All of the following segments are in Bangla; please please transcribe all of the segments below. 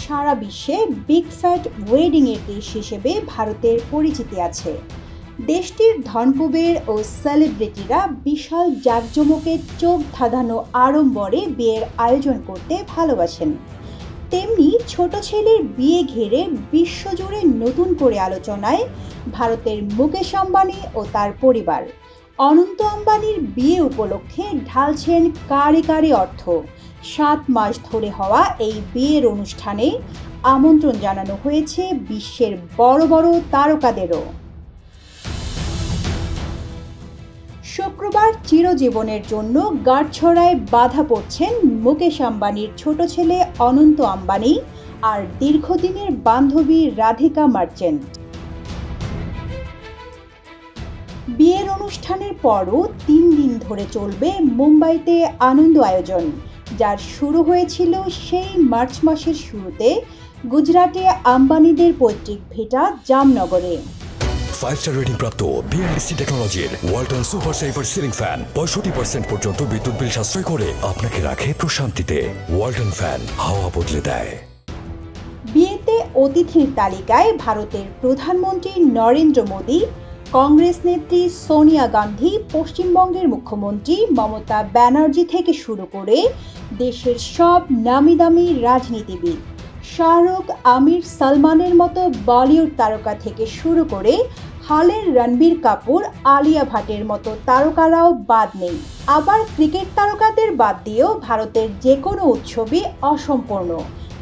সারা বিশ্বে বিগ ফ্যাট ওয়েডিংয়ের দেশ হিসেবে ভারতের পরিচিতি আছে। দেশটির ধনকুবের ও সেলিব্রিটিরা বিশাল জাঁকজমকের চোখ ধাঁধানো আড়ম্বরে বিয়ের আয়োজন করতে ভালোবাসেন। তেমনি ছোট ছেলের বিয়ে ঘিরে বিশ্বজুড়ে নতুন করে আলোচনায় ভারতের মুকেশ আম্বানি ও তার পরিবার। অনন্ত আম্বানির বিয়ে উপলক্ষে ঢালছেন কারে কারে অর্থ। 7 মাস ধরে হওয়া এই বিয়ের অনুষ্ঠানে আমন্ত্রণ জানানো হয়েছে বিশ্বের বড় বড় তারকাদেরও। শুক্রবার চিরজীবনের জন্য গাঁটছড়ায় বাধা পড়ছেন মুকেশ আম্বানির ছোট ছেলে অনন্ত আম্বানি আর দীর্ঘদিনের বান্ধবী রাধিকা মার্চেন্ট। বিয়ের অনুষ্ঠানের পরও 3 দিন ধরে চলবে মুম্বাইতে আনন্দ আয়োজন, যার শুরু হয়েছিল সেই মার্চ মাসের শুরুতে গুজরাটে আম্বানিদের পৈতৃক ভিটা জামনগরে। 5-স্টার রেটিং প্রাপ্ত বিএলডিসি টেকনোলজির Walton super saver ceiling fan 65% পর্যন্ত বিদ্যুৎ বিল সাশ্রয় করে আপনাকে রাখে প্রশান্তিতে। ওয়ালটন ফ্যান হাওয়া বদলে দেয়। বিয়েতে অতিথির তালিকায় ভারতের প্রধানমন্ত্রী নরেন্দ্র মোদী, কংগ্রেস নেত্রী সোনিয়া গান্ধী, পশ্চিমবঙ্গের মুখ্যমন্ত্রী মমতা ব্যানার্জি থেকে শুরু করে দেশের সব নামিদামি রাজনীতিবিদ, শাহরুখ, আমির, সালমানের মতো বলিউড তারকা থেকে শুরু করে হালের রণবীর কাপুর, আলিয়া ভাটের মতো তারকারাও বাদ নেই। আবার ক্রিকেট তারকাদের বাদ দিয়েও ভারতের যে কোনো উৎসবই অসম্পূর্ণ।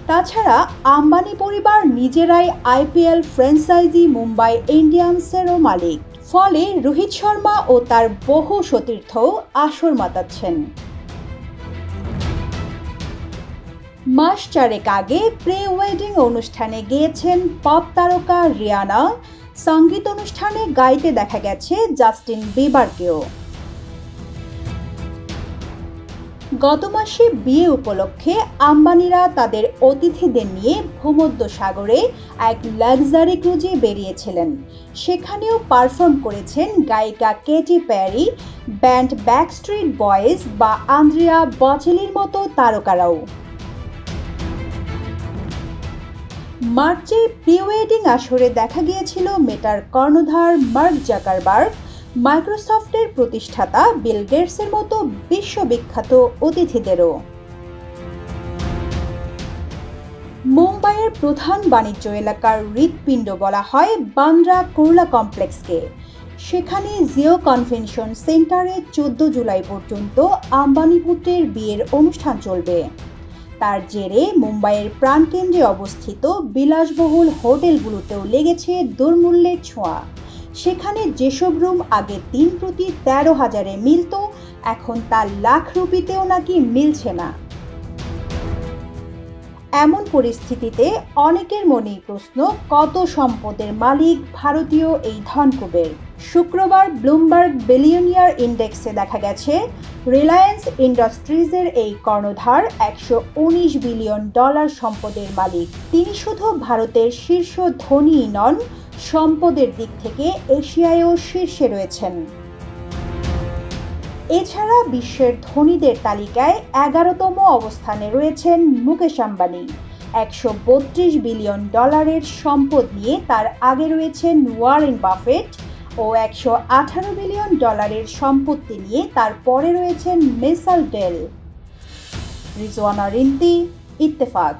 তাছাড়া আম্বানি পরিবার নিজেরাই আইপিএল ফ্র্যাঞ্চাইজি মুম্বাই ইন্ডিয়ান্সেরও মালিক। ফলে রোহিত শর্মা ও তার বহু সতীর্থ আসর মাতাচ্ছেন। মাস 4 আগে প্রি ওয়েডিং অনুষ্ঠানে গিয়েছেন পপ তারকা রিয়ানা। সঙ্গীত অনুষ্ঠানে গাইতে দেখা গেছে জাস্টিন বিবারকেও। গত মাসে বিয়ে উপলক্ষে আম্বানিরা তাদের অতিথিদের নিয়ে ভূমধ্যসাগরে এক লাক্সারি ক্রুজে বেরিয়েছিলেন। সেখানেও পারফর্ম করেছেন গায়িকা Katie peri, band backstreet boys বা আন্দ্রিয়া বচেলির মতো তারকারাও। মার্চে প্রি ওয়েডিং আসরে দেখা গিয়েছিল মেটার কর্ণধার মার্ক জাকারবার্গ, মাইক্রোসফটের প্রতিষ্ঠাতা বিল গেটসের মতো বিশ্ববিখ্যাত অতিথিদেরও। মুম্বাইয়ের প্রধান বাণিজ্য এলাকার হৃৎপিণ্ড বলা হয় বান্দ্রা কুর্লা কমপ্লেক্সকে। সেখানে জিও কনভেনশন সেন্টারে 14 জুলাই পর্যন্ত আম্বানি পুত্রের বিয়ের অনুষ্ঠান চলবে। তার জেরে মুম্বাইয়ের প্রাণকেন্দ্রে অবস্থিত বিলাসবহুল হোটেলগুলোতেও লেগেছে দুর্মূল্যের ছোঁয়া। সেখানে যেসব রুম আগে 3 প্রতি 13,000-এ মিলত, এখন তা লাখ রুপিতেও নাকি মিলছে না। এমন পরিস্থিতিতে অনেকের মনেই প্রশ্ন, কত সম্পদের মালিক ভারতীয় এই ধনকুবের। শুক্রবার ব্লুমবার্গ বিলিয়নিয়ার ইন্ডেক্সে দেখা গেছে রিলায়েন্স ইন্ডাস্ট্রিজের এই কর্ণধার $119 বিলিয়ন সম্পদের মালিক। তিনি শুধু ভারতের শীর্ষ ধনীই নন, সম্পদের দিক থেকে এশিয়ায়ও শীর্ষে রয়েছেন। এছাড়া বিশ্বের ধনীদের তালিকায় 11তম অবস্থানে রয়েছেন মুকেশ আম্বানি। $132 বিলিয়ন সম্পদ নিয়ে তার আগে রয়েছেন ওয়ারেন বাফেট ও $118 বিলিয়ন সম্পত্তি নিয়ে তার পরে রয়েছেন মেসাল ডেল। রিজওয়ানা রিন্তি, ইত্তেফাক।